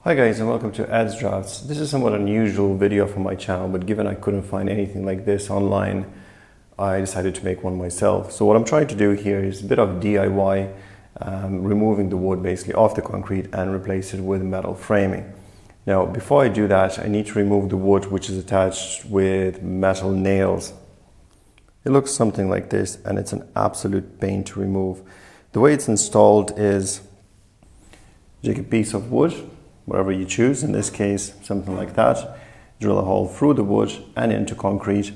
Hi guys, and welcome to Adz Drafts. This is a somewhat unusual video for my channel, but given I couldn't find anything like this online, I decided to make one myself. So what I'm trying to do here is a bit of DIY, removing the wood basically off the concrete and replace it with metal framing. Now, before I do that, I need to remove the wood which is attached with metal nails. It looks something like this, and it's an absolute pain to remove. The way it's installed is you take a piece of wood, whatever you choose, in this case something like that, drill a hole through the wood and into concrete,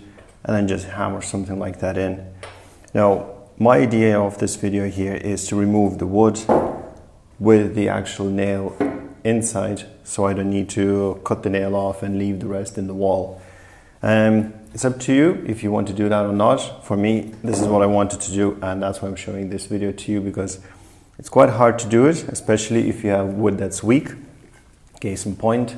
and then just hammer something like that in. Now, my idea of this video here is to remove the wood with the actual nail inside, so I don't need to cut the nail off and leave the rest in the wall. It's up to you if you want to do that or not. For me, this is what I wanted to do, and that's why I'm showing this video to you, because it's quite hard to do it, especially if you have wood that's weak. Case in point,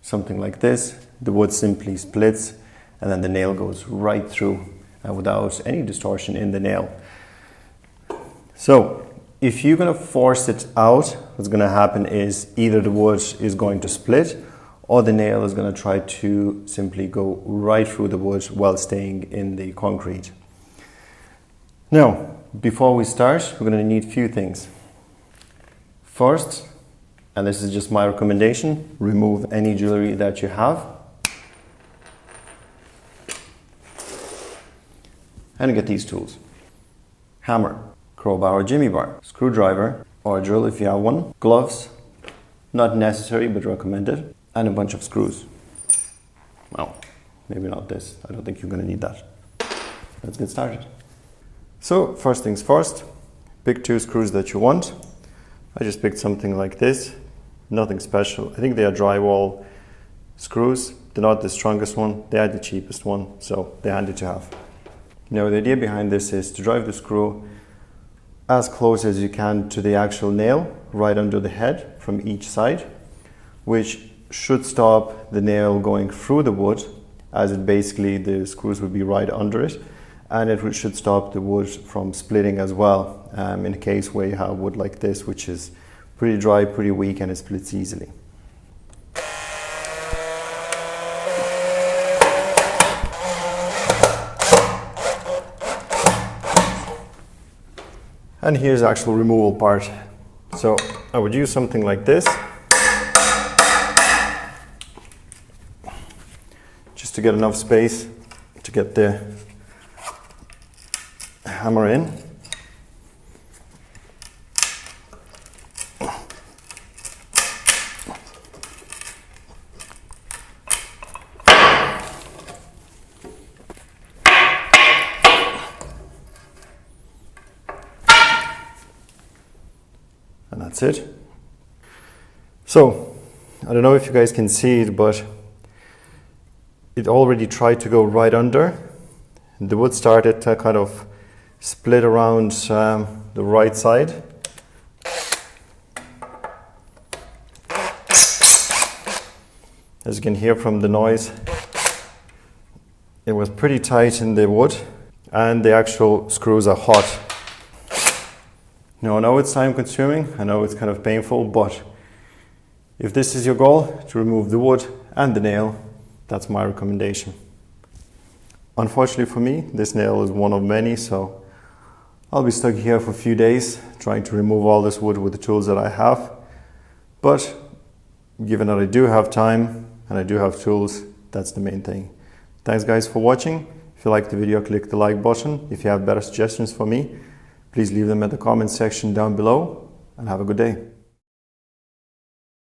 something like this, the wood simply splits and then the nail goes right through without any distortion in the nail. So if you're going to force it out, what's going to happen is either the wood is going to split or the nail is going to try to simply go right through the wood while staying in the concrete. Now, before we start, we're going to need a few things. First, and this is just my recommendation, remove any jewelry that you have. And get these tools. Hammer, crowbar or jimmy bar, screwdriver or a drill if you have one, gloves, not necessary but recommended, and a bunch of screws. Well, maybe not this, I don't think you're going to need that. Let's get started. So, first things first, pick two screws that you want. I just picked something like this, nothing special. I think they are drywall screws. They're not the strongest one, they are the cheapest one, so they're handy to have. Now, the idea behind this is to drive the screw as close as you can to the actual nail, right under the head from each side, which should stop the nail going through the wood, as it basically, the screws would be right under it, and it should stop the wood from splitting as well, in a case where you have wood like this, which is pretty dry, pretty weak, and it splits easily. And here's the actual removal part. So I would use something like this, just to get enough space to get the hammer in. And that's it. So, I don't know if you guys can see it, but it already tried to go right under. The wood started to kind of split around the right side. As you can hear from the noise, it was pretty tight in the wood, and the actual screws are hot. Now, I know it's time consuming, I know it's kind of painful, but if this is your goal, to remove the wood and the nail, that's my recommendation. Unfortunately for me, this nail is one of many, so I'll be stuck here for a few days trying to remove all this wood with the tools that I have. But given that I do have time and I do have tools, that's the main thing. Thanks guys for watching. If you liked the video, click the like button. If you have better suggestions for me, please leave them in the comment section down below, and have a good day.